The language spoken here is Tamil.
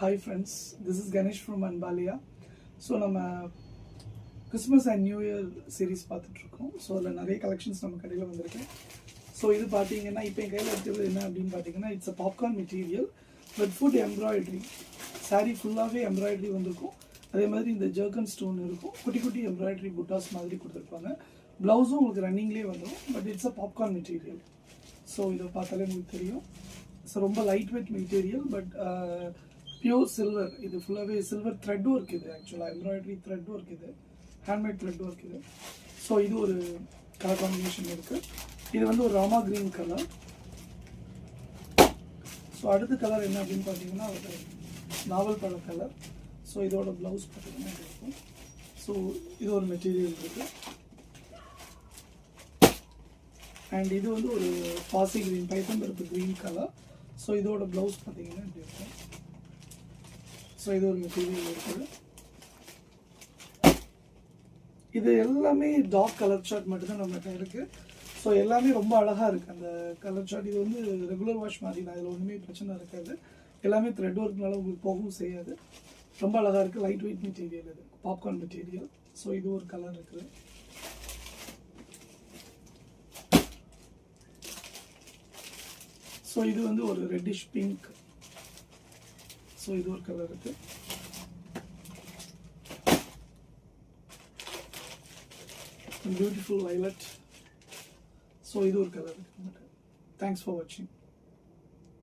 Hi friends, this is Ganesh from Anbalia. So நம்ம Christmas and new year series பார்த்துட்ருக்கோம். ஸோ அதில் நிறைய கலெக்ஷன்ஸ் நம்ம கடையில் வந்திருக்கு. ஸோ இது பார்த்தீங்கன்னா இப்போ என் கையில் இருக்கிறது என்ன அப்படின்னு பார்த்தீங்கன்னா it's a popcorn material but food embroidery. Sari ஃபுல்லாகவே எம்ப்ராய்டரி வந்திருக்கும். அதே மாதிரி இந்த ஜர்கன் ஸ்டோன் இருக்கும். குட்டி குட்டி எம்ப்ராய்டரி புட்டாஸ் மாதிரி கொடுத்துருப்பாங்க. ப்ளவுஸும் உங்களுக்கு ரன்னிங்லேயே வந்துடும். But it's a popcorn material. So இதை பார்த்தாலே உங்களுக்கு தெரியும். ஸோ ரொம்ப light weight material but pure silver. இது ஃபுல்லாகவே சில்வர் த்ரெட்டும் இருக்குது. ஆக்சுவலாக எம்ப்ராய்டரி த்ரெட்டும் இருக்குது, ஹேண்ட்மேட் த்ரெட்டும் இருக்குது. ஸோ இது ஒரு கலர் காம்பினேஷன் இருக்குது. இது வந்து ஒரு ராமா கிரீன் கலர். ஸோ அடுத்த கலர் என்ன அப்படின்னு பார்த்தீங்கன்னா ஒரு நாவல் பழ கலர். ஸோ இதோட ப்ளவுஸ் பார்த்தீங்கன்னா இருக்கும். ஸோ இது ஒரு மெட்டீரியல் இருக்குது. அண்ட் இது வந்து ஒரு பாசி கிரீன், பைத்தம்பருப்பு கிரீன் கலர். ஸோ இதோட ப்ளவுஸ் பார்த்தீங்கன்னா இப்படி இருக்கும். ஸோ இது ஒரு மெட்டீரியல் இருக்குது. இது எல்லாமே டார்க் கலர் சார்ட் மட்டும்தான் நம்மகிட்ட இருக்குது. ஸோ எல்லாமே ரொம்ப அழகாக இருக்குது அந்த கலர் சார்ட். இது வந்து ரெகுலர் வாஷ் மாதிரி தான், இதில் ஒன்றுமே பிரச்சனை இருக்காது. எல்லாமே த்ரெட் ஒர்க்னால உங்களுக்கு போகவும் செய்யாது. ரொம்ப அழகாக இருக்குது. லைட் வெயிட் மெட்டீரியல், இது பாப்கார்ன் மெட்டீரியல். ஸோ இது ஒரு கலர் இருக்குது. ஸோ இது வந்து ஒரு ரெட்டிஷ் பிங்க். ஸோ இது ஒரு கலர் இருக்குது. Beautiful violet. ஸோ இது ஒரு கலர் இருக்குது. தேங்க்ஸ் ஃபார் வாட்சிங்.